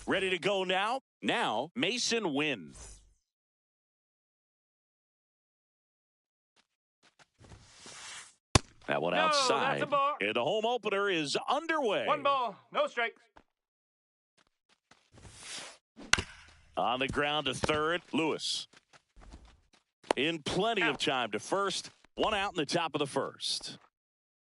Ready to go now? Now, Mason Wynn. That one outside. That's a ball. And the home opener is underway. 1 ball, no strikes. On the ground to third, Lewis. In plenty of time to first. 1 out in the top of the first.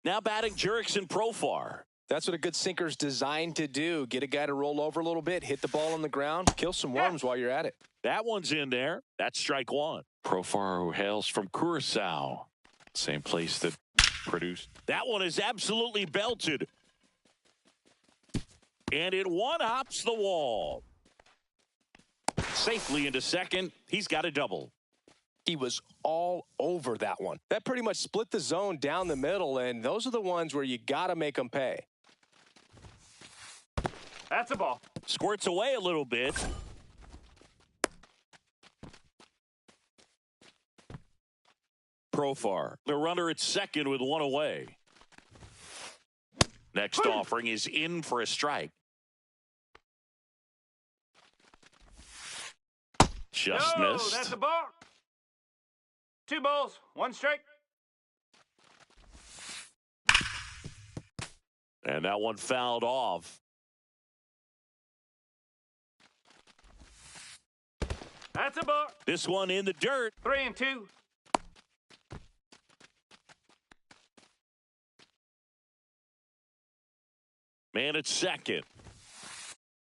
Now batting Jurickson Profar. That's what a good sinker's designed to do. Get a guy to roll over a little bit, hit the ball on the ground, kill some worms while you're at it. That one's in there. That's strike 1. Profar, who hails from Curacao. Same place that produced. That one is absolutely belted. And it one-hops the wall. Safely into second. He's got a double. He was all over that one. That pretty much split the zone down the middle, and those are the ones where you got to make them pay. That's a ball. Squirts away a little bit. Profar, the runner at second with 1 away. Next offering is in for a strike. Just missed. That's a ball. 2 balls, 1 strike. And that one fouled off. That's a ball. This one in the dirt. 3-2. Man at second.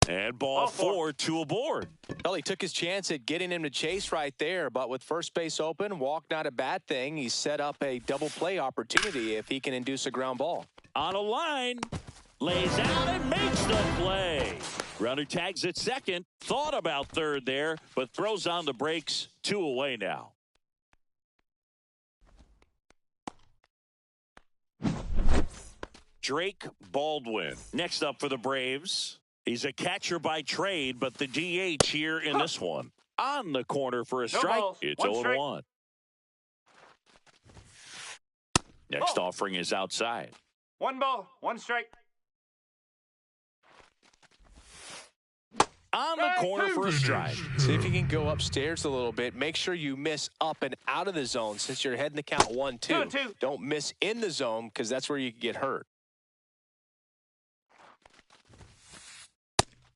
And ball 4, 2 aboard. Well, he took his chance at getting him to chase right there, but with first base open, walk not a bad thing. He set up a double play opportunity if he can induce a ground ball. On a line, lays out and makes the play. Runner tags at second, thought about third there, but throws on the brakes. 2 away now. Drake Baldwin, next up for the Braves. He's a catcher by trade, but the DH here in this one. On the corner for a strike. Balls. It's 0-1. Next offering is outside. 1 ball, 1 strike. On the corner for a strike. See if you can go upstairs a little bit. Make sure you miss up and out of the zone since you're heading to count 1-2. 2-2. Don't miss in the zone because that's where you can get hurt.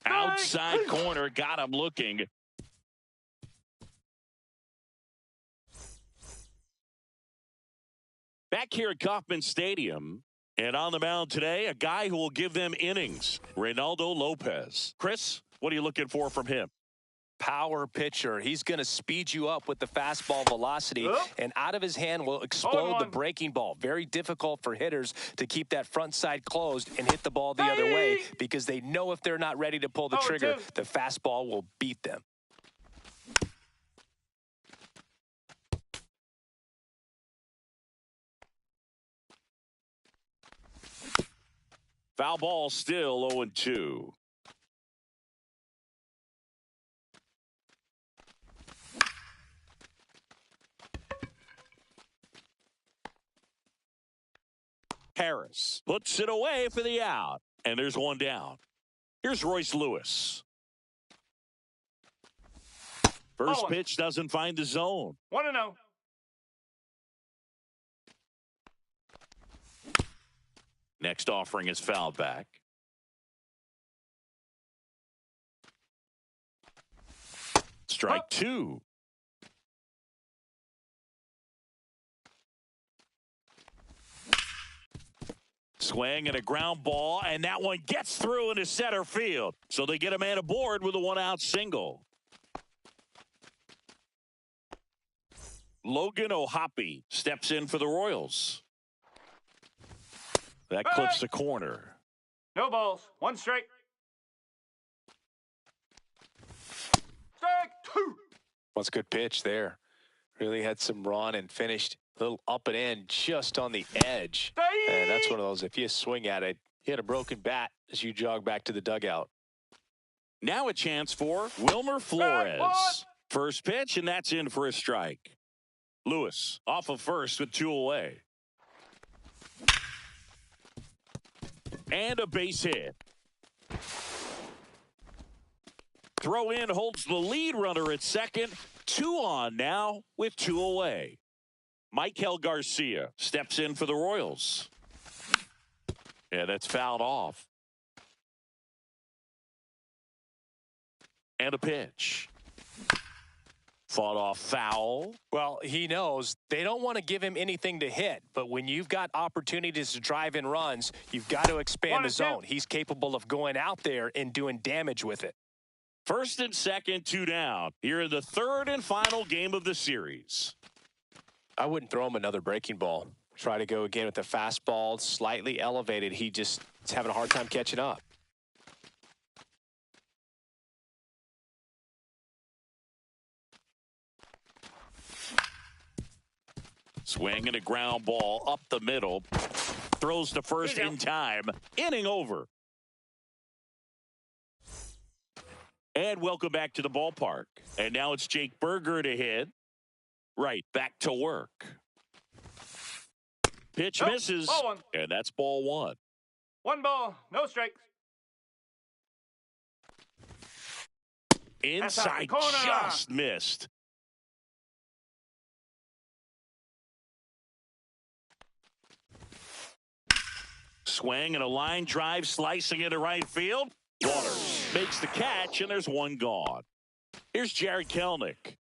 Outside corner, got him looking. Back here at Kauffman Stadium, and on the mound today, a guy who will give them innings, Reynaldo Lopez. Chris, what are you looking for from him? Power pitcher. He's going to speed you up with the fastball velocity, and out of his hand will explode the breaking ball. Very difficult for hitters to keep that front side closed and hit the ball the other way because they know if they're not ready to pull the trigger, the fastball will beat them. Foul ball still 0-2. Harris puts it away for the out. And there's 1 down. Here's Royce Lewis. First pitch doesn't find the zone. 1-0. Next offering is fouled back. Strike 2. Swing and a ground ball, and that one gets through into center field. So they get a man aboard with a 1-out single. Logan O'Hoppe steps in for the Royals. That clips the corner. No balls, 1 strike. Strike 2. What's a good pitch there? Really had some run and finished Little up and in just on the edge. And that's one of those, if you swing at it, you had a broken bat as you jog back to the dugout. Now a chance for Wilmer Flores. First pitch, and that's in for a strike. Lewis off of first with 2 away. And a base hit. Throw in holds the lead runner at second. 2 on now with 2 away. Michael Garcia steps in for the Royals. Yeah, that's fouled off. And a pitch. Fought off foul. Well, he knows they don't want to give him anything to hit, but when you've got opportunities to drive in runs, you've got to expand the zone. He's capable of going out there and doing damage with it. First and second, 2 down. Here in the third and final game of the series. I wouldn't throw him another breaking ball. Try to go again with the fastball, slightly elevated. He just is having a hard time catching up. Swing and a ground ball up the middle. Throws to first in time. Inning over. And welcome back to the ballpark. And now it's Jake Burger to hit. Right, back to work. Pitch misses. And that's ball 1. 1 ball, no strikes. Inside, just missed. Swing and a line drive slicing into right field. Waters makes the catch, and there's 1 gone. Here's Jared Kelenic.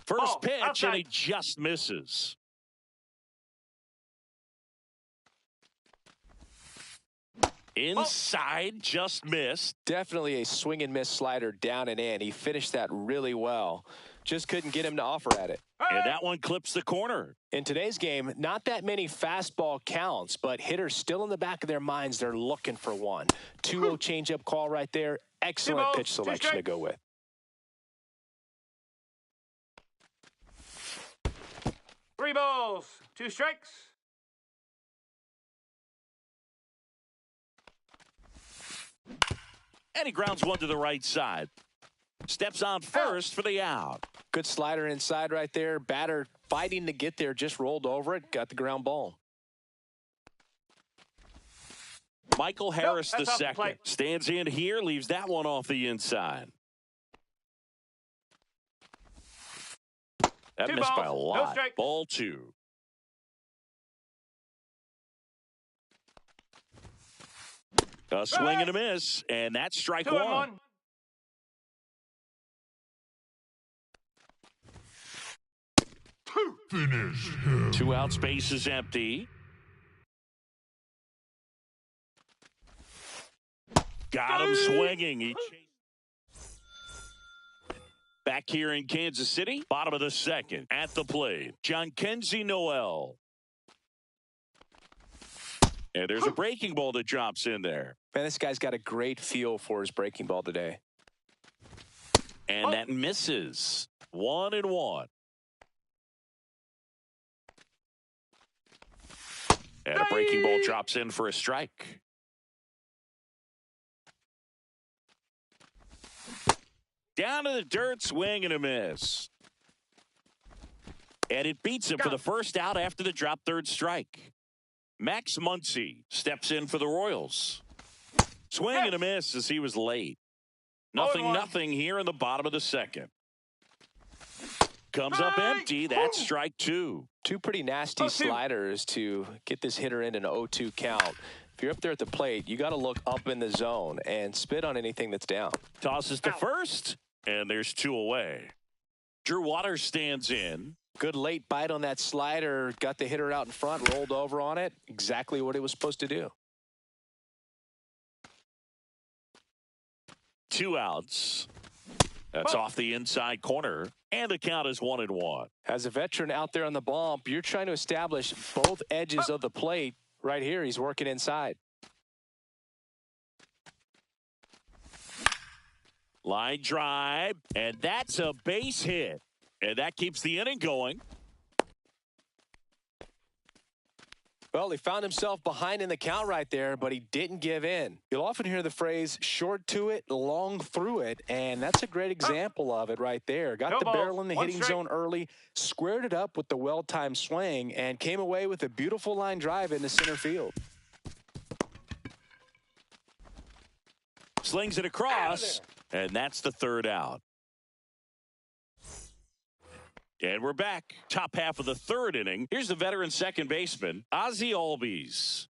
First pitch, outside. And he just misses. Inside, just missed. Definitely a swing and miss slider down and in. He finished that really well. Just couldn't get him to offer at it. And that one clips the corner. In today's game, not that many fastball counts, but hitters still in the back of their minds, they're looking for one. 2-0 changeup call right there. Excellent pitch selection to go with. Three balls, 2 strikes. And he grounds one to the right side. Steps on first for the out. Good slider inside right there. Batter fighting to get there, just rolled over it, got the ground ball. Michael Harris the second stands in here, leaves that one off the inside. That missed by a lot. Ball 2. A swing and a miss, and that's strike 1. Finish him. 2 out, space is empty. Got him swinging. Back here in Kansas City, bottom of the second. At the plate, Jhonkensy Noel. And there's a breaking ball that drops in there. Man, this guy's got a great feel for his breaking ball today. And that misses. 1-1. And a breaking ball drops in for a strike. Down to the dirt, swing and a miss. And it beats him for the first out after the drop third strike. Max Muncy steps in for the Royals. Swing and a miss as he was late. Nothing here in the bottom of the second. Comes up empty. That's strike 2. 2 pretty nasty sliders to get this hitter in an 0-2 count. If you're up there at the plate, you got to look up in the zone and spit on anything that's down. Tosses to first, and there's 2 away. Drew Waters stands in. Good late bite on that slider. Got the hitter out in front, rolled over on it. Exactly what it was supposed to do. 2 outs. That's off the inside corner, and the count is 1-1. As a veteran out there on the bump, you're trying to establish both edges of the plate. Right here, he's working inside. Line drive, and that's a base hit. And that keeps the inning going. Well, he found himself behind in the count right there, but he didn't give in. You'll often hear the phrase, short to it, long through it, and that's a great example of it right there. Got the barrel in the hitting zone early, squared it up with the well-timed swing, and came away with a beautiful line drive into center field. Slings it across, and that's the third out. And we're back. Top half of the third inning. Here's the veteran second baseman, Ozzie Albies.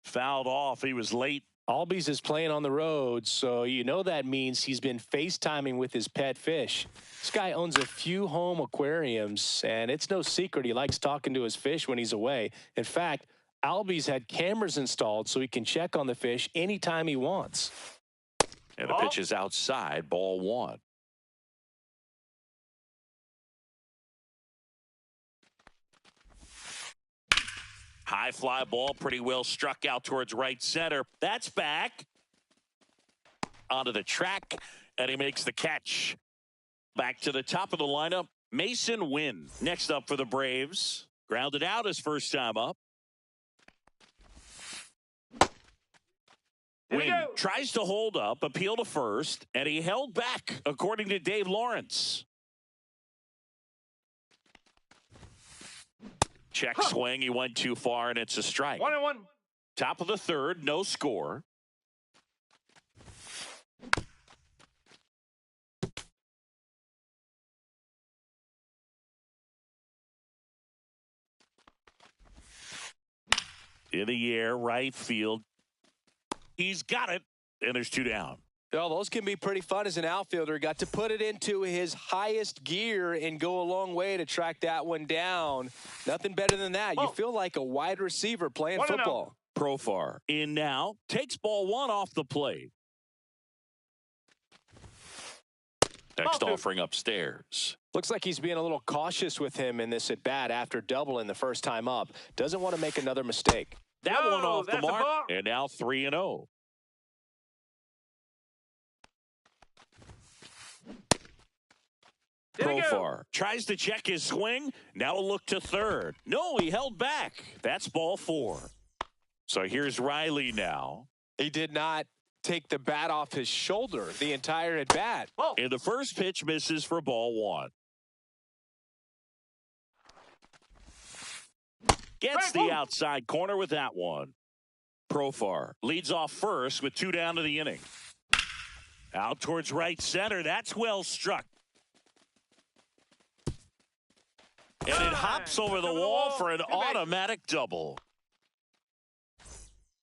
Fouled off. He was late. Albies is playing on the road, so you know that means he's been FaceTiming with his pet fish. This guy owns a few home aquariums, and it's no secret he likes talking to his fish when he's away. In fact, Albies had cameras installed so he can check on the fish anytime he wants. And the pitch is outside, ball one. High fly ball, pretty well struck out towards right center. That's back. Onto the track, and he makes the catch. Back to the top of the lineup, Mason Wynn. Next up for the Braves. Grounded out his first time up. Wynn tries to hold up, appeal to first, and he held back, according to Dave Lawrence. Check swing, he went too far, and it's a strike. 1-1. Top of the third, no score. In the air, right field. He's got it, and there's two down. Well, those can be pretty fun as an outfielder. Got to put it into his highest gear and go a long way to track that one down. Nothing better than that. You feel like a wide receiver playing football. Profar in now, takes ball one off the plate. Next offering upstairs. Looks like he's being a little cautious with him in this at-bat after doubling the first time up. Doesn't want to make another mistake. That one off the mark, and now 3-0. Profar tries to check his swing. Now a look to third. No, he held back. That's ball four. So here's Riley now. He did not take the bat off his shoulder the entire at-bat. And the first pitch misses for ball one. Gets the outside corner with that one. Profar leads off first with two down to the inning. Out towards right center. That's well struck. And it hops over the wall for an automatic double.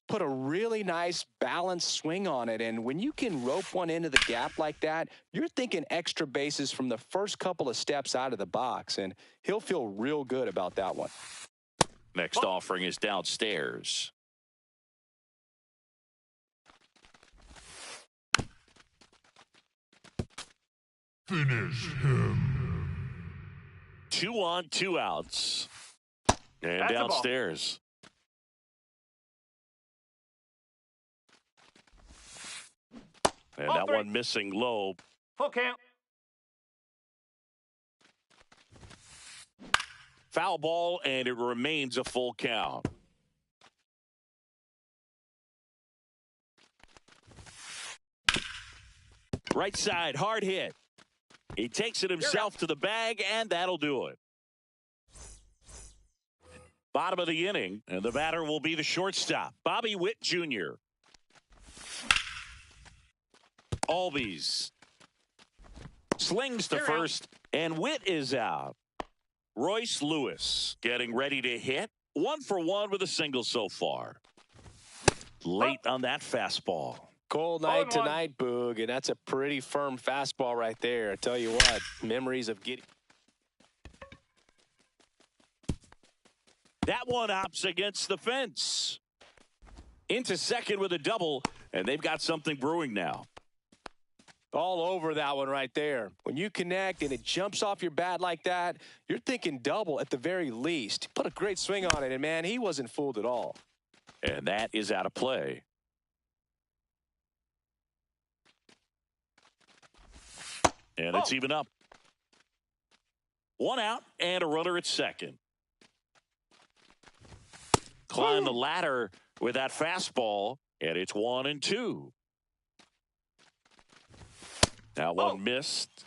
Put a really nice balanced swing on it, and when you can rope one into the gap like that, you're thinking extra bases from the first couple of steps out of the box, and he'll feel real good about that one. Next offering is downstairs. Finish him. 2 on, 2 outs. And that's downstairs. And that one missing low. Full count. Foul ball, and it remains a full count. Right side, hard hit. He takes it himself to the bag, and that'll do it. Bottom of the inning, and the batter will be the shortstop, Bobby Witt Jr. Albies slings to first, and Witt is out. Royce Lewis getting ready to hit. 1 for 1 with a single so far. Late on that fastball. Cold night tonight, Boog, and that's a pretty firm fastball right there. I tell you what, memories of getting. That one opts against the fence. Into second with a double, and they've got something brewing now. All over that one right there. When you connect and it jumps off your bat like that, you're thinking double at the very least. Put a great swing on it, and man, he wasn't fooled at all. And that is out of play. And it's even up. 1 out and a runner at second. Climb the ladder with that fastball, and it's 1-2. Now one missed.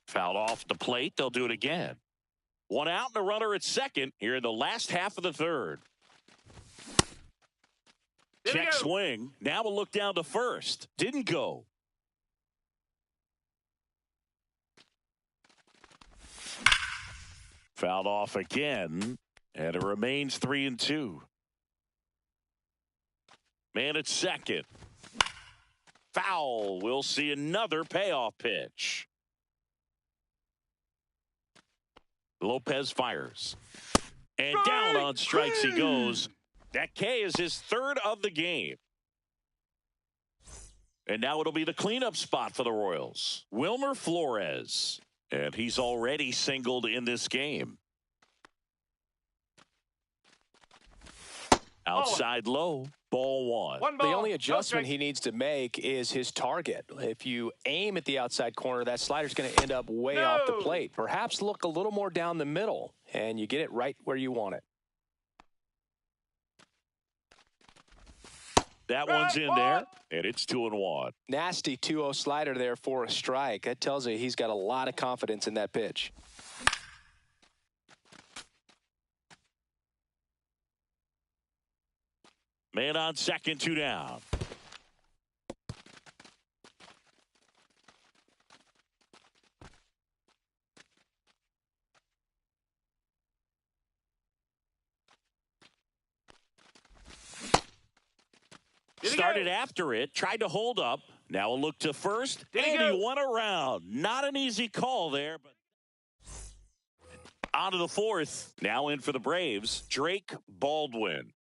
Fouled off the plate. They'll do it again. 1 out and a runner at second here in the last half of the third. Check swing. Now we'll look down to first. Didn't go. Fouled off again, and it remains 3-2. Man at second. Foul. We'll see another payoff pitch. Lopez fires. And down on strikes he goes. That K is his third of the game. And now it'll be the cleanup spot for the Royals. Wilmer Flores. And he's already singled in this game. Outside low. Ball 1. The only adjustment he needs to make is his target. If you aim at the outside corner, that slider's going to end up way off the plate. Perhaps look a little more down the middle, and you get it right where you want it. That one's in there, and it's 2-1. Nasty 2-0 slider there for a strike. That tells you he's got a lot of confidence in that pitch. Man on second, 2 down. Started after it, tried to hold up. Now a look to first, and he won around. Not an easy call there, but on to the fourth. Now in for the Braves, Drake Baldwin.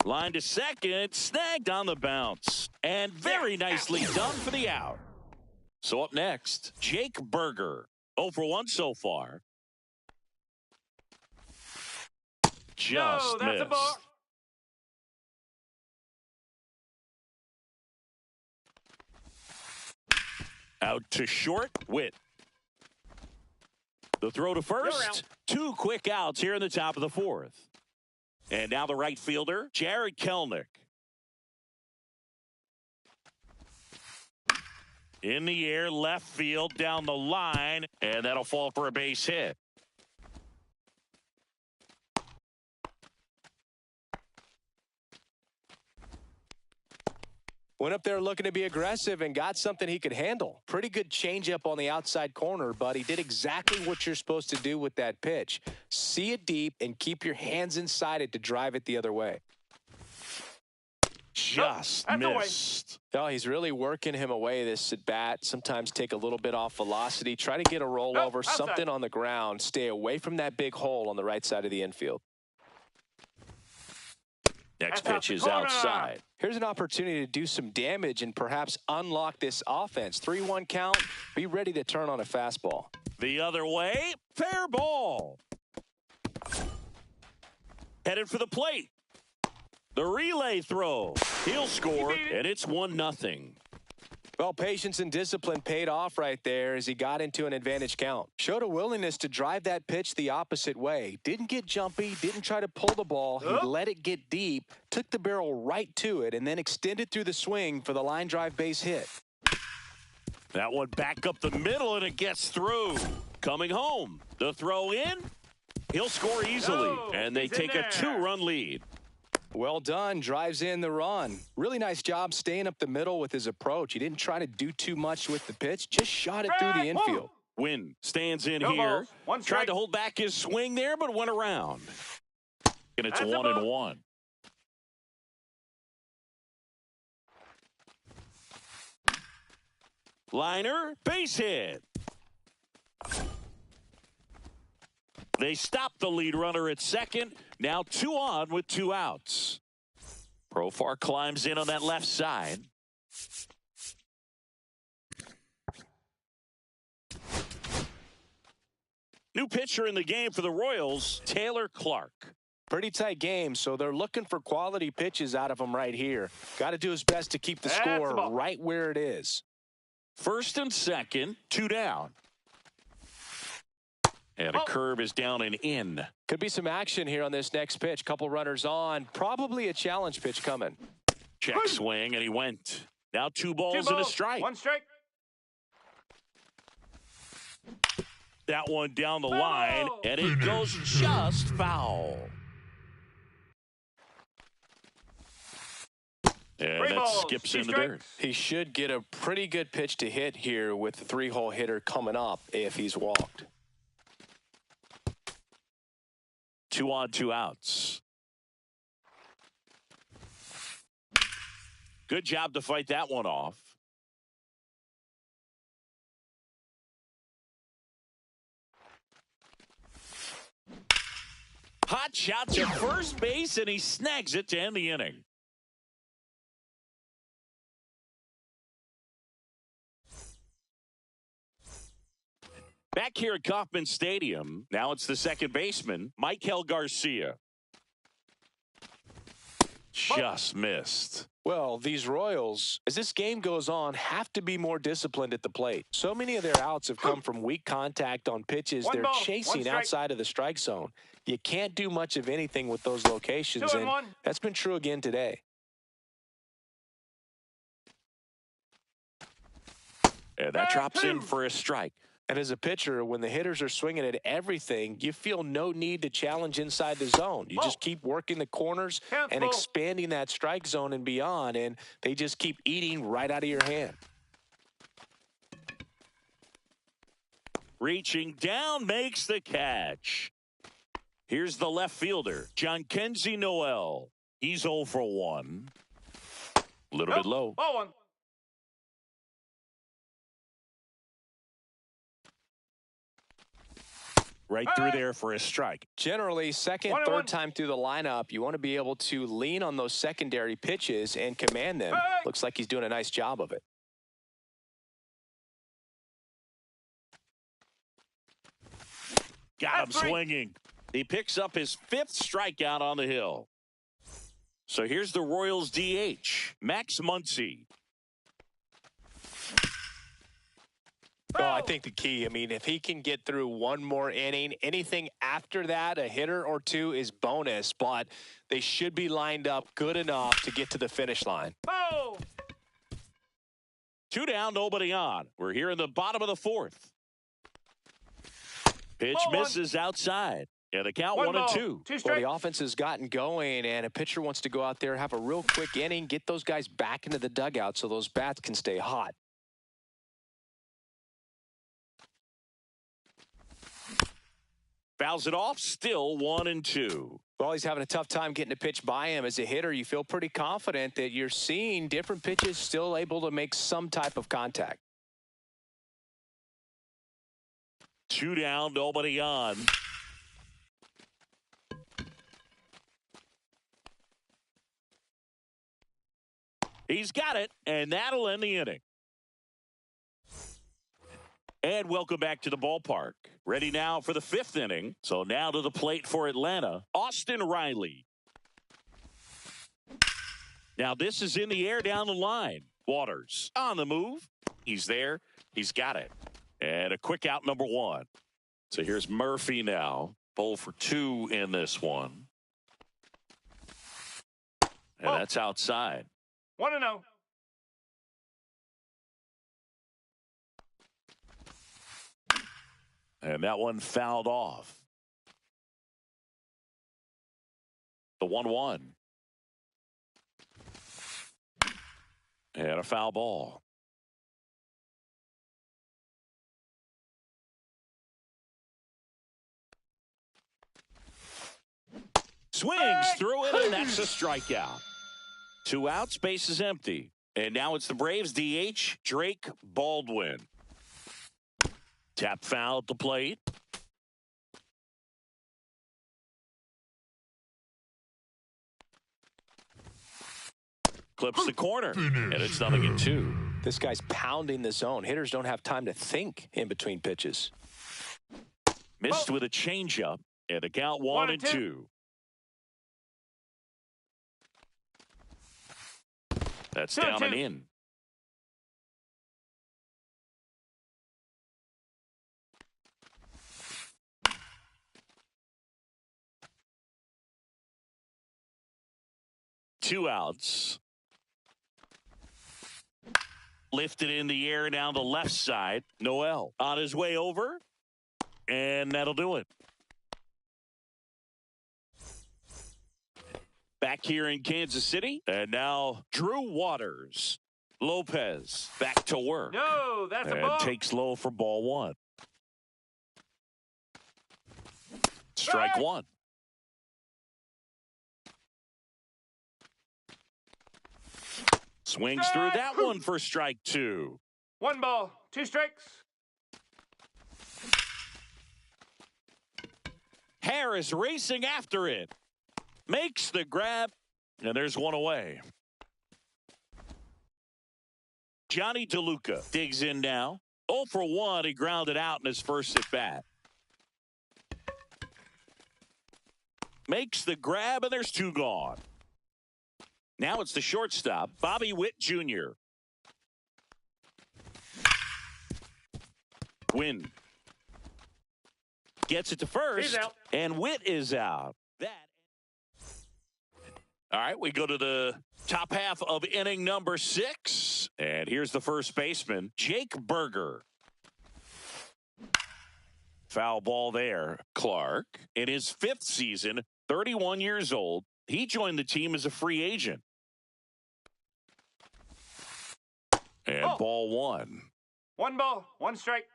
Line to second, snagged on the bounce. And very nicely done for the out. So up next, Jake Burger. 0 for 1 so far. Just missed. A ball. Out to short, Witt. The throw to first. 2 quick outs here in the top of the fourth. And now the right fielder, Jared Kelenic. In the air, left field, down the line, and that'll fall for a base hit. Went up there looking to be aggressive and got something he could handle. Pretty good changeup on the outside corner, but he did exactly what you're supposed to do with that pitch. See it deep and keep your hands inside it to drive it the other way. Just missed. Oh, he's really working him away this at bat. Sometimes take a little bit off velocity. Try to get a rollover, something on the ground. Stay away from that big hole on the right side of the infield. Next pitch is outside. Here's an opportunity to do some damage and perhaps unlock this offense. 3-1 count. Be ready to turn on a fastball. The other way. Fair ball. Headed for the plate. The relay throw. He'll score, and it's 1-0. Well, patience and discipline paid off right there as he got into an advantage count. Showed a willingness to drive that pitch the opposite way. Didn't get jumpy, didn't try to pull the ball. He let it get deep, took the barrel right to it, and then extended through the swing for the line drive base hit. That one back up the middle, and it gets through. Coming home. The throw in. He'll score easily, and they take a 2-run lead. Well done, drives in the run. Really nice job staying up the middle with his approach. He didn't try to do too much with the pitch, just shot it through the infield. Wynn stands in here. Tried to hold back his swing there, but went around. And it's 1-1. Liner, base hit. They stop the lead runner at second. Now 2 on with 2 outs. Profar climbs in on that left side. New pitcher in the game for the Royals, Taylor Clark. Pretty tight game, so they're looking for quality pitches out of him right here. Got to do his best to keep the score right where it is. First and second, 2 down. And a curve is down and in. Could be some action here on this next pitch. Couple runners on. Probably a challenge pitch coming. Check swing, and he went. Now 2 balls and a strike. 1 strike. That one down the line, and it goes just foul. And that skips in the dirt. He should get a pretty good pitch to hit here with the 3-hole hitter coming up if he's walked. 2 on, 2 outs. Good job to fight that one off. Hot shot to first base, and he snags it to end the inning. Back here at Kauffman Stadium, now it's the second baseman, Michael Garcia. Just missed. Well, these Royals, as this game goes on, have to be more disciplined at the plate. So many of their outs have come from weak contact on pitches they're chasing outside of the strike zone. You can't do much of anything with those locations, and that's been true again today. And that drops in for a strike. And as a pitcher, when the hitters are swinging at everything, you feel no need to challenge inside the zone. You just keep working the corners and expanding that strike zone and beyond, and they just keep eating right out of your hand. Reaching down, makes the catch. Here's the left fielder, Jhonkensy Noel. He's 0 for 1. A little bit low. Ball 1. Right through there for a strike. Generally, second, third time through the lineup, you want to be able to lean on those secondary pitches and command them. Looks like he's doing a nice job of it. Got him swinging. He picks up his 5th strikeout on the hill. So here's the Royals DH, Max Muncy. Well, I think the key, I mean, if he can get through one more inning, anything after that, a hitter or 2 is bonus, but they should be lined up good enough to get to the finish line. 2 down, nobody on. We're here in the bottom of the 4th. Pitch misses outside. And the count 1 and 2. Well, the offense has gotten going, and a pitcher wants to go out there, have a real quick inning, get those guys back into the dugout so those bats can stay hot. Fouls it off, still 1 and 2. Well, he's having a tough time getting a pitch by him. As a hitter, you feel pretty confident that you're seeing different pitches still able to make some type of contact. 2 down, nobody on. He's got it, and that'll end the inning. And welcome back to the ballpark. Ready now for the 5th inning. So now to the plate for Atlanta, Austin Riley. Now this is in the air down the line. Waters on the move. He's there. He's got it. And a quick out, number 1. So here's Murphy now. 0 for 2 in this one. And that's outside. 1-0. And that one fouled off. The 1-1. And a foul ball. Swings through it, and that's a strikeout. 2 outs, base is empty. And now it's the Braves DH, Drake Baldwin. Tap foul at the plate. Clips the corner, and it's 0-2. This guy's pounding the zone. Hitters don't have time to think in between pitches. Missed with a changeup. And the count 1-2. That's down and in. Two outs. Lifted in the air down the left side. Noel on his way over. And that'll do it. Back here in Kansas City. And now Drew Waters. Lopez back to work. No, that's a ball. And takes low for ball one. Strike one. Swings through that one for strike two. 1 ball, 2 strikes. Harris racing after it. Makes the grab. And there's one away. Johnny DeLuca digs in now. 0 for 1. He grounded out in his first at bat. Makes the grab, and there's 2 gone. Now it's the shortstop, Bobby Witt Jr. Win. Gets it to first, and Witt is out. All right, we go to the top half of inning number 6. And here's the first baseman, Jake Burger. Foul ball there. Clark, in his 5th season, 31 years old. He joined the team as a free agent. And ball one. 1 ball, 1 strike.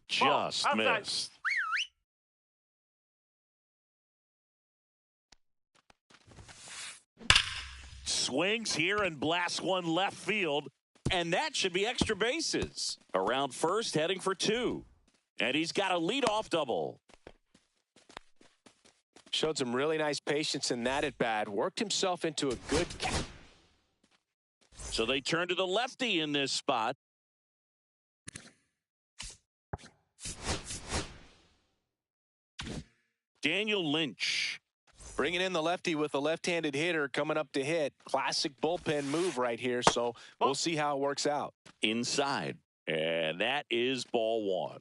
Just missed. Swings here and blasts one left field. And that should be extra bases. Around first, heading for 2. And he's got a leadoff double. Showed some really nice patience in that at bat. Worked himself into a good catch. So they turn to the lefty in this spot. Daniel Lynch. Bringing in the lefty with a left-handed hitter coming up to hit. Classic bullpen move right here. So we'll see how it works out. Inside. And that is ball one.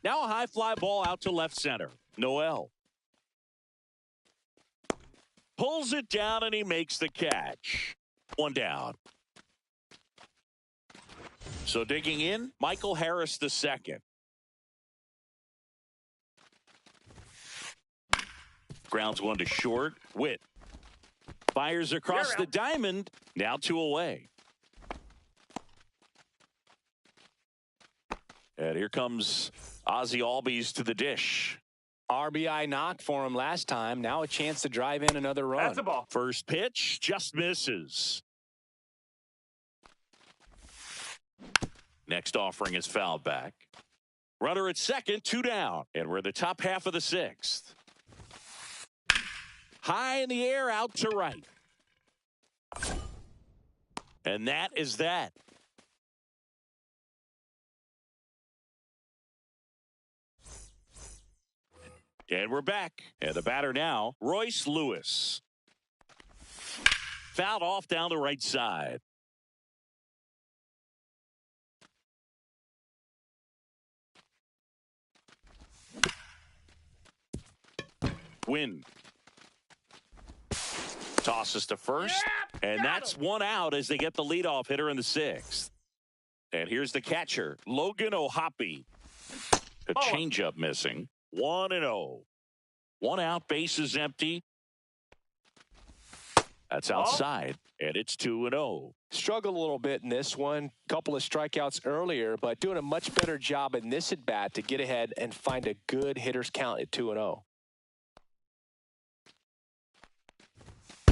Now a high fly ball out to left center. Noel. Pulls it down and he makes the catch. 1 down. So digging in, Michael Harris II. Grounds one to short. Witt fires across the diamond. Now 2 away. And here comes Ozzie Albies to the dish. RBI knock for him last time. Now a chance to drive in another run. That's a ball. First pitch just misses. Next offering is fouled back. Runner at second, 2 down. And we're in the top half of the 6th. High in the air, out to right. And that is that. And we're back. And the batter now, Royce Lewis. Fouled off down the right side. Win. Tosses to first. And that's 1 out as they get the leadoff hitter in the 6th. And here's the catcher, Logan O'Hoppe. A changeup missing. 1-0. 1 out, bases empty. That's outside, and it's 2-0. Struggled a little bit in this one. Couple of strikeouts earlier, but doing a much better job in this at bat to get ahead and find a good hitter's count at 2-0.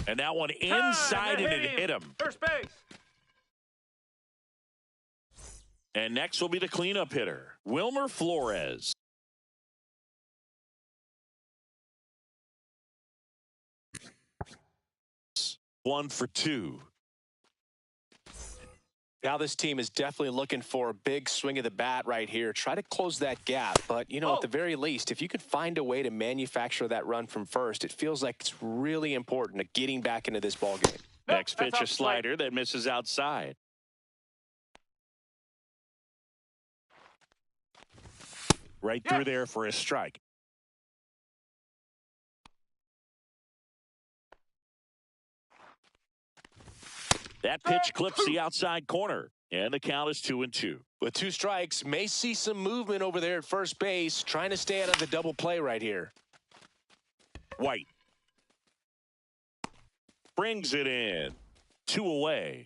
And that one inside, and it hit him. First base. And next will be the cleanup hitter, Wilmer Flores. 1 for 2. Now this team is definitely looking for a big swing of the bat right here. Try to close that gap. But, you know, at the very least, if you could find a way to manufacture that run from first, it feels like it's really important to getting back into this ballgame. Next pitch, a slider that misses outside. Right through there for a strike. That pitch clips the outside corner, and the count is 2-2. With 2 strikes, may see some movement over there at first base, trying to stay out of the double play right here. White brings it in. 2 away.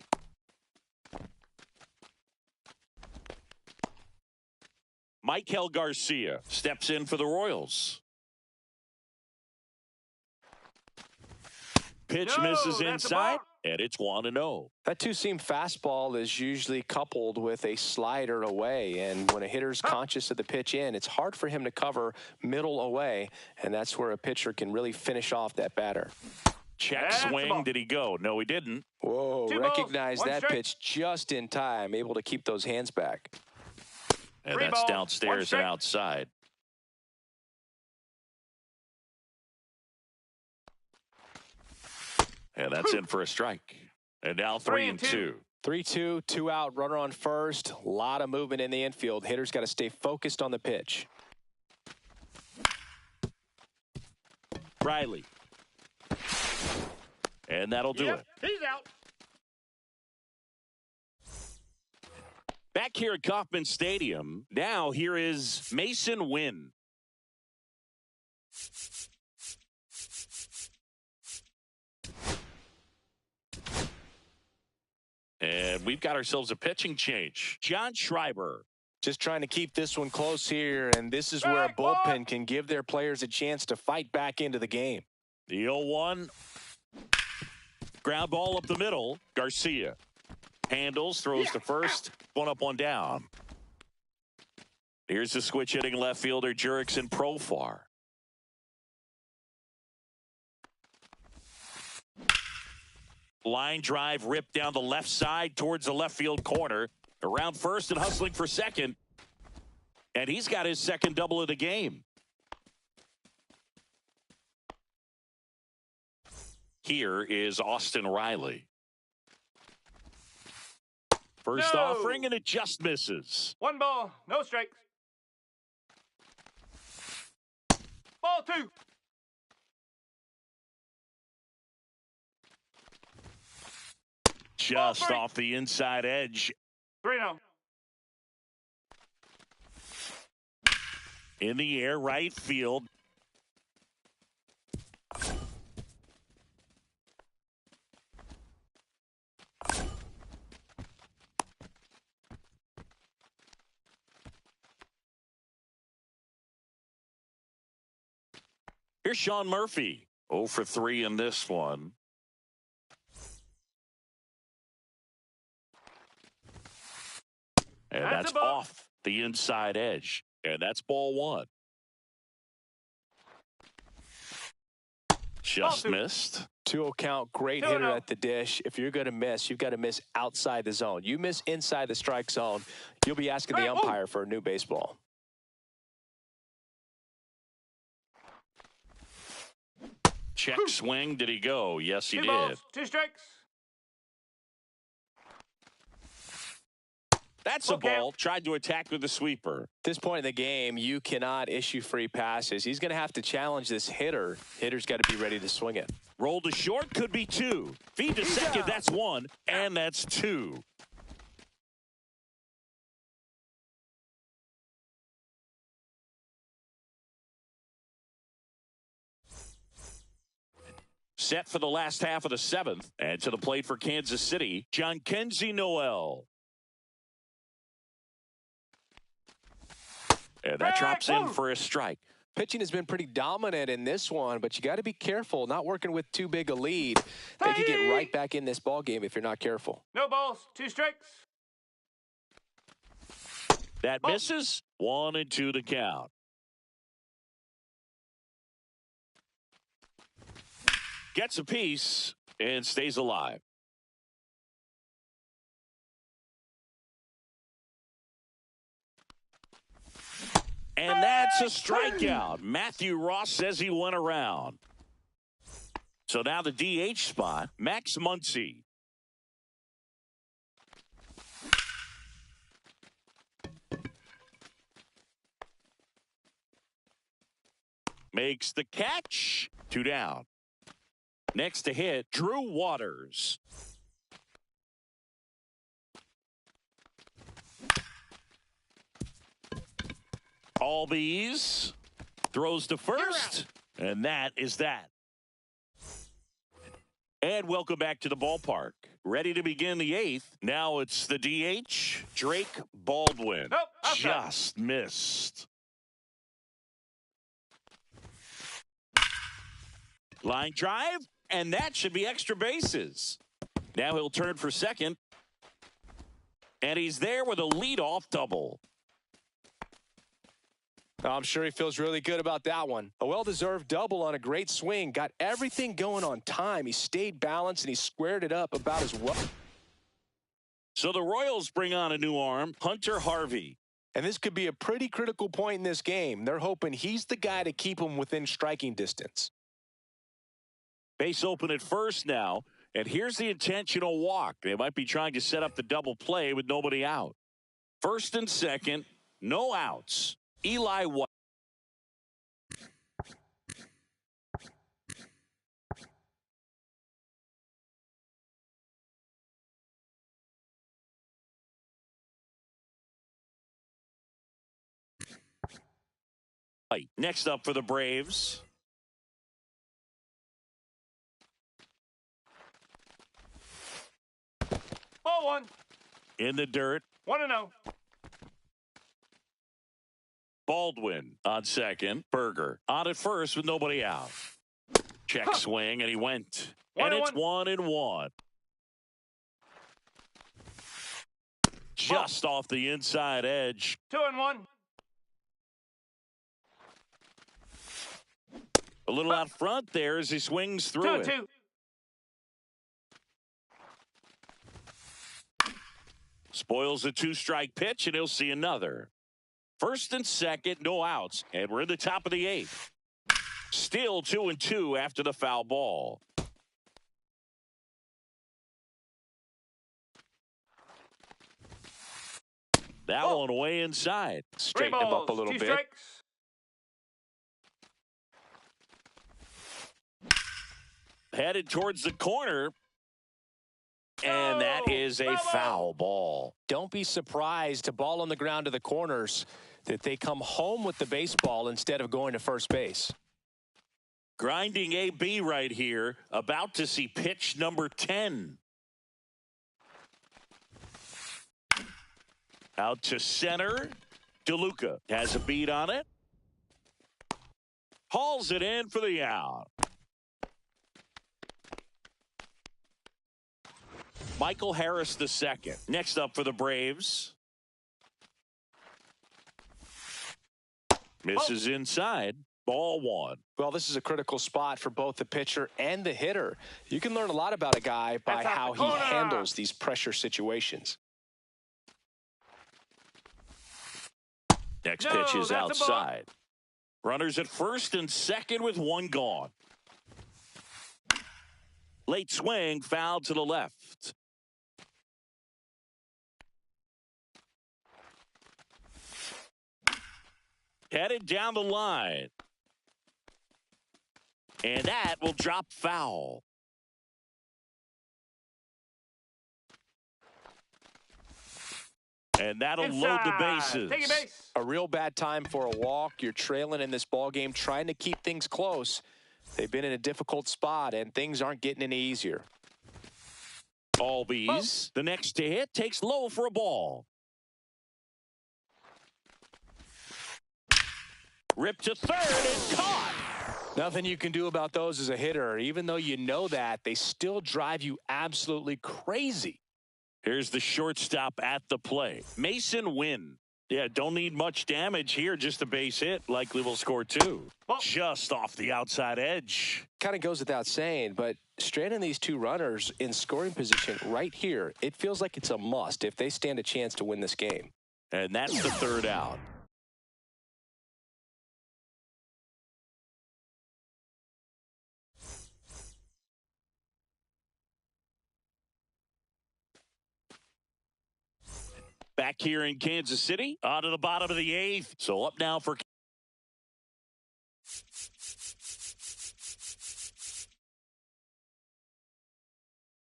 Maikel Garcia steps in for the Royals. Pitch misses inside, and it's 1-0. That two-seam fastball is usually coupled with a slider away, and when a hitter's conscious of the pitch in, it's hard for him to cover middle away, and that's where a pitcher can really finish off that batter. Check swing. Did he go? No, he didn't. Whoa, recognize that pitch just in time, able to keep those hands back. And that's downstairs and outside. And that's in for a strike. And now 3-2. 3-2, 2 out, runner on first. A lot of movement in the infield. Hitters got to stay focused on the pitch. Riley. And that'll do it. He's out. Back here at Kauffman Stadium, now here is Masyn Winn. And we've got ourselves a pitching change. John Schreiber. Just trying to keep this one close here, and this is where a bullpen can give their players a chance to fight back into the game. The 0-1. Ground ball up the middle. Garcia handles, throws to first. 1 up, 1 down. Here's the switch hitting left fielder Jurickson Profar. Line drive ripped down the left side towards the left field corner. Around first and hustling for second. And he's got his second double of the game. Here is Austin Riley. First offering, and it just misses. 1 ball, no strikes. Ball 2. Just off the inside edge. 3-0. In the air, right field. Here's Sean Murphy. 0 for 3 in this one. And that's off the inside edge. And that's ball 1. Just missed. 2-0 count, great hitter at the dish. If you're going to miss, you've got to miss outside the zone. You miss inside the strike zone, you'll be asking the umpire for a new baseball. Check swing. Did he go? Yes, he 2 did. balls, 2 strikes. That's a ball. Tried to attack with the sweeper. At this point in the game, you cannot issue free passes. He's going to have to challenge this hitter. Hitter's got to be ready to swing it. Roll to short, could be 2. Feed to second, that's 1, and that's 2. Set for the last half of the 7th. And to the plate for Kansas City, Jhonkensy Noel. And that drops in for a strike. Pitching has been pretty dominant in this one, but you got to be careful. Not working with too big a lead. They could get right back in this ball game if you're not careful. No balls, 2 strikes. That misses. 1-2 the count. Gets a piece. and stays alive. And that's a strikeout. Matthew Ross says he went around. So now the DH spot, Max Muncy. Makes the catch. 2 down. Next to hit, Drew Waters. Albies throws to first, and that is that. And welcome back to the ballpark. Ready to begin the 8th. Now it's the DH, Drake Baldwin. Nope, just missed. Line drive, and that should be extra bases. Now he'll turn for second. And he's there with a leadoff double. I'm sure he feels really good about that one. A well-deserved double on a great swing. Got everything going on time. He stayed balanced, and he squared it up about as well. So the Royals bring on a new arm, Hunter Harvey. And this could be a pretty critical point in this game. They're hoping he's the guy to keep him within striking distance. Base open at first now, and here's the intentional walk. They might be trying to set up the double play with nobody out. First and second, no outs. Eli White. Next up for the Braves. Ball 1. In the dirt. 1-0. Baldwin on second. Berger on at first with nobody out. Check swing, and he went. And it's 1-1. Just off the inside edge. 2-1. A little out front there as he swings through it. 2-2. Spoils a 2-strike pitch, and he'll see another. First and second, no outs, and we're in the top of the 8th. Still 2-2 after the foul ball. That one way inside. Straighten him up a little bit. Strikes. Headed towards the corner. And that is a foul ball. Don't be surprised to ball on the ground to the corners that they come home with the baseball instead of going to first base. Grinding AB right here. About to see pitch number 10. Out to center. DeLuca has a beat on it. Hauls it in for the out. Michael Harris II. Next up for the Braves. Misses inside. Ball 1. Well, this is a critical spot for both the pitcher and the hitter. You can learn a lot about a guy by how he handles these pressure situations. Next pitch is outside. Runners at first and second with 1 gone. Late swing, foul to the left. Headed down the line. And that will drop foul. And that'll load the bases. Take a base. A real bad time for a walk. You're trailing in this ball game, trying to keep things close. They've been in a difficult spot, and things aren't getting any easier. Albies, the next to hit, takes low for a ball. Ripped to third and caught. Nothing you can do about those as a hitter. Even though you know that, they still drive you absolutely crazy. Here's the shortstop at the play. Mason Wynn Yeah, don't need much damage here. Just a base hit. Likely will score 2. Oh. Just off the outside edge. Kind of goes without saying, but stranding these two runners in scoring position right here, it feels like it's a must if they stand a chance to win this game. And that's the 3rd out. Back here in Kansas City, on to the bottom of the 8th. So up now for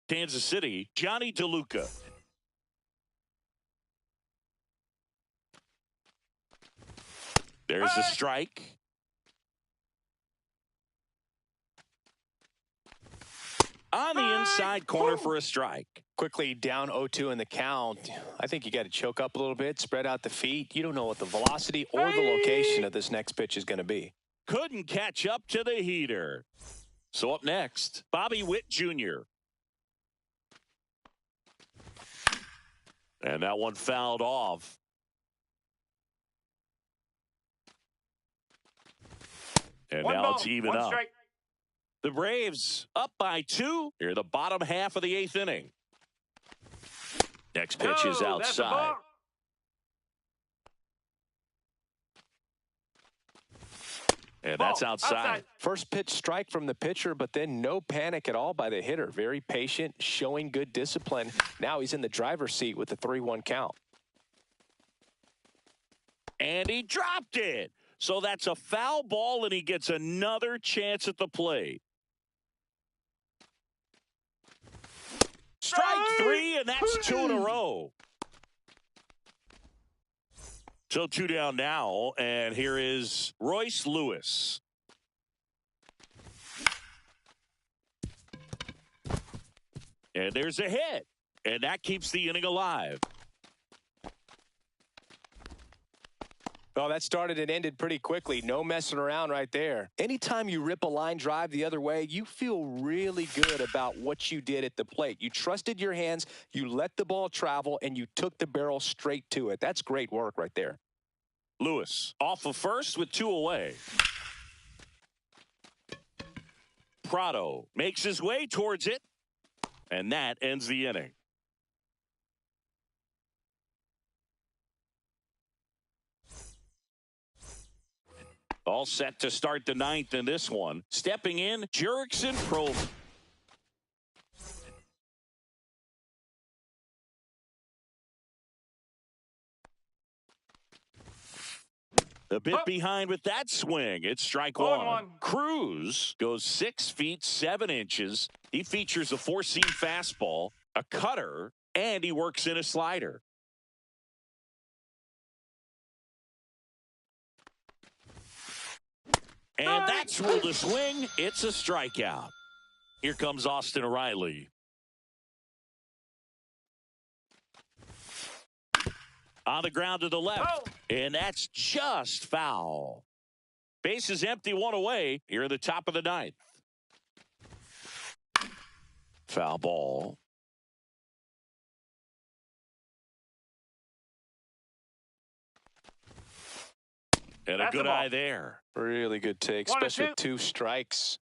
Kansas City, Johnny DeLuca. There's a strike. On the inside corner for a strike. Quickly down 0-2 in the count. I think you got to choke up a little bit, spread out the feet. You don't know what the velocity or the location of this next pitch is going to be. Couldn't catch up to the heater. So up next, Bobby Witt Jr. And that one fouled off. And One now ball, it's even one up. strike. The Braves up by 2 here, the bottom half of the 8th inning. Next pitch is No, that's a outside. ball. And that's Ball, outside. First pitch strike from the pitcher, but then no panic at all by the hitter. Very patient, showing good discipline. Now he's in the driver's seat with the 3-1 count. And he dropped it. So that's a foul ball, and he gets another chance at the plate. Strike 3, and that's 2 in a row. So 2 down now, and here is Royce Lewis. And there's a hit, and that keeps the inning alive. Well, that started and ended pretty quickly. No messing around right there. Anytime you rip a line drive the other way, you feel really good about what you did at the plate. You trusted your hands, you let the ball travel, and you took the barrel straight to it. That's great work right there. Lewis off of first with 2 away. Prado makes his way towards it, and that ends the inning. All set to start the 9th in this one. Stepping in, Jurickson Profar. A bit behind with that swing. It's strike 1. Cruz goes 6 feet 7 inches. He features a 4-seam fastball, a cutter, and he works in a slider. And that's ruled a swing. It's a strikeout. Here comes Austin Riley. On the ground to the left. And that's just foul. Base is empty, 1 away. Here at the top of the 9th. Foul ball. And a good eye there. Really good take, especially with 2 strikes.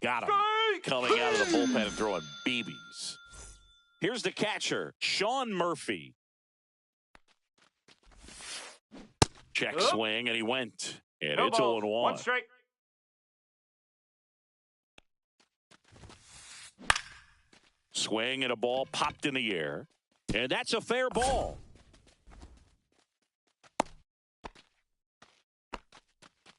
Got him. Coming out of the bullpen and throwing BBs. Here's the catcher, Sean Murphy. Check swing, and he went. And it's 0-1. 1 strike. Swing and a ball popped in the air. And that's a fair ball.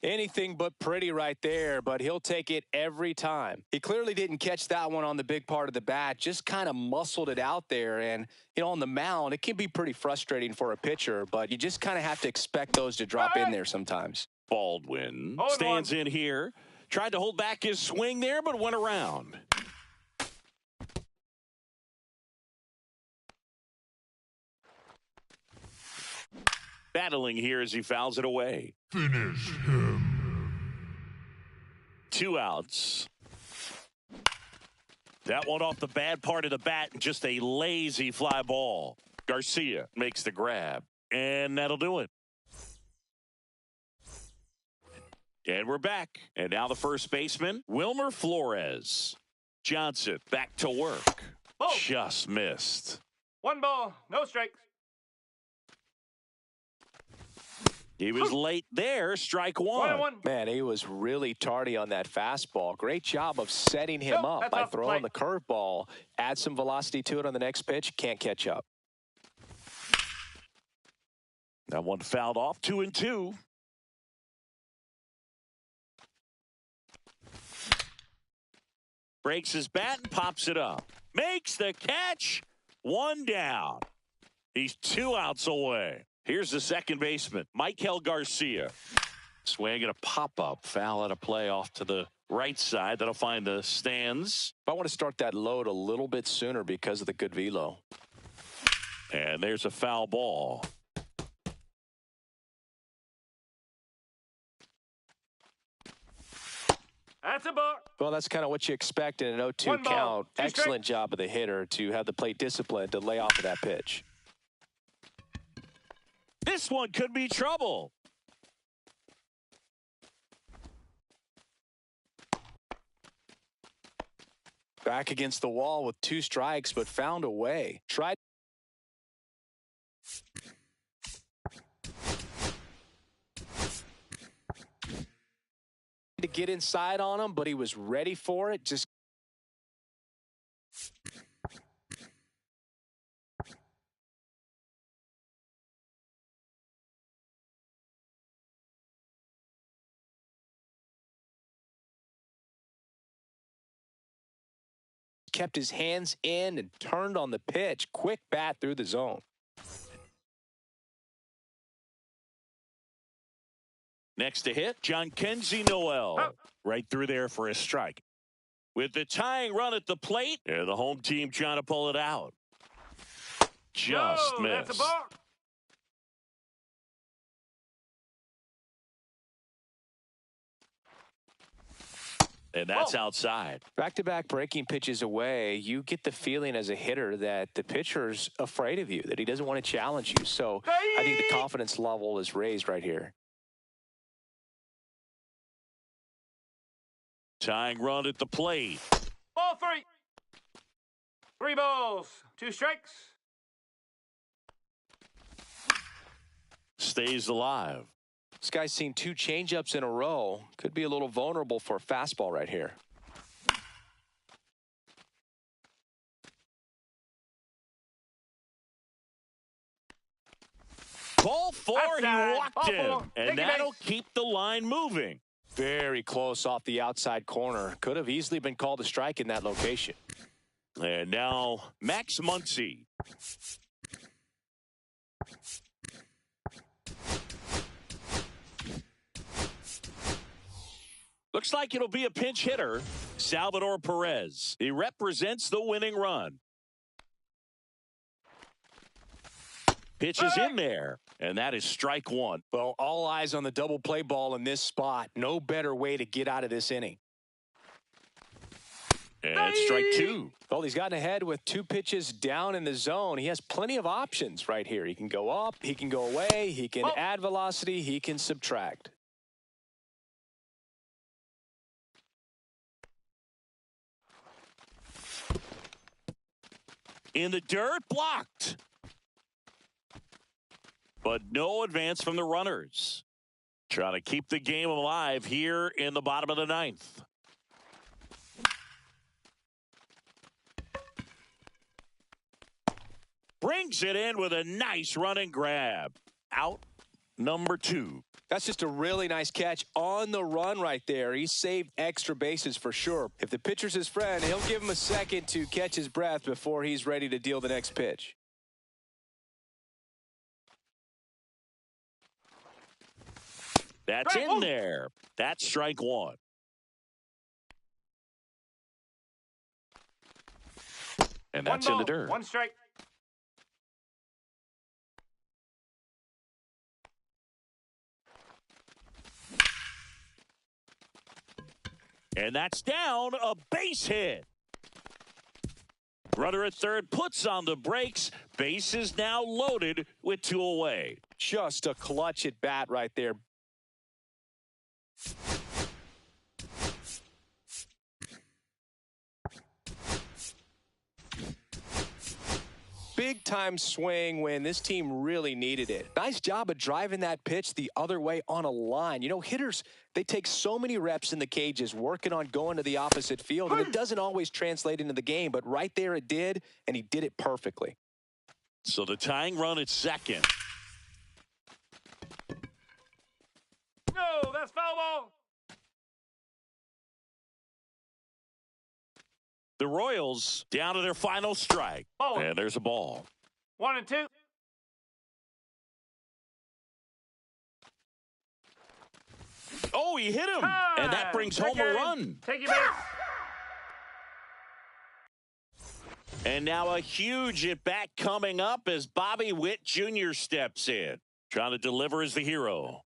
Anything but pretty right there, but he'll take it every time. He clearly didn't catch that one on the big part of the bat, just kind of muscled it out there. And, you know, on the mound, it can be pretty frustrating for a pitcher, but you just kind of have to expect those to drop in there sometimes. Baldwin stands in here. Tried to hold back his swing there, but went around. Battling here as he fouls it away. Finish him. 2 outs. That one off the bad part of the bat and just a lazy fly ball. Garcia makes the grab, and that'll do it. And we're back. And now the first baseman, Wilmer Flores. Johnson back to work. Oh. Just missed. 1 ball, no strikes. He was late there, strike one. 1-1. Man, he was really tardy on that fastball. Great job of setting him Nope, up that's by off the throwing plate. the curveball. Add some velocity to it on the next pitch. Can't catch up. That one fouled off, 2-2. Breaks his bat and pops it up. Makes the catch. 1 down. He's 2 outs away. Here's the second baseman, Michael Garcia. Swing and a pop-up. Foul out of play off to the right side. That'll find the stands. I want to start that load a little bit sooner because of the good velo. And there's a foul ball. That's a ball. Well, that's kind of what you expect in an 0-2 1 ball, count. 2 Excellent job of the hitter to have the plate discipline to lay off of that pitch. This one could be trouble. Back against the wall with 2 strikes, but found a way. Tried to get inside on him, but he was ready for it. Just kept his hands in and turned on the pitch. Quick bat through the zone. Next to hit, John Kenzie Noel. Right through there for a strike. With the tying run at the plate, and the home team trying to pull it out. Just No, missed. that's a ball. And that's outside. Back-to-back breaking pitches away, you get the feeling as a hitter that the pitcher's afraid of you, that he doesn't want to challenge you. So I think the confidence level is raised right here. Tying run at the plate. Ball 3. 3 balls, 2 strikes. Stays alive. This guy's seen 2 changeups in a row. Could be a little vulnerable for a fastball right here. Ball 4, he Outside. walked Ball him. 4. And Take your that'll base. keep the line moving. Very close off the outside corner. Could have easily been called a strike in that location. And now Max Muncy. Looks like it'll be a pinch hitter, Salvador Perez. He represents the winning run. Pitch is in there, and that is strike 1. Well, all eyes on the double play ball in this spot. No better way to get out of this inning. And strike 2. Well, he's gotten ahead with 2 pitches down in the zone. He has plenty of options right here. He can go up, he can go away, he can add velocity, he can subtract. In the dirt, blocked. But no advance from the runners. Trying to keep the game alive here in the bottom of the 9th. Brings it in with a nice running grab. Out number 2. That's just a really nice catch on the run right there. He saved extra bases for sure. If the pitcher's his friend, he'll give him a second to catch his breath before he's ready to deal the next pitch. That's in there. That's strike 1. And that's in the dirt. 1 strike. And that's down, a base hit. Runner at third puts on the brakes. Base is now loaded with 2 away. Just a clutch at bat right there. Big time swing when this team really needed it. Nice job of driving that pitch the other way on a line. You know, hitters, they take so many reps in the cages working on going to the opposite field, and it doesn't always translate into the game, but right there it did, and he did it perfectly. So the tying run at second. No, that's foul ball. The Royals down to their final strike. Ball. And there's a ball. 1 and 2. Oh, he hit him. And that brings home a run. Take your base. And now a huge at-bat coming up as Bobby Witt Jr. steps in. Trying to deliver as the hero.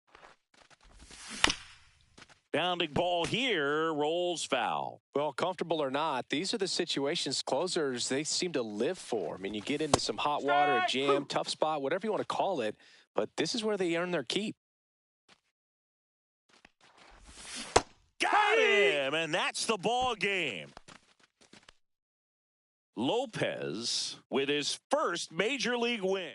Bounding ball here, rolls foul. Well, comfortable or not, these are the situations closers, they seem to live for. I mean, you get into some hot water, a jam, tough spot, whatever you want to call it, but this is where they earn their keep. Got him, and that's the ball game. Lopez with his first major league win.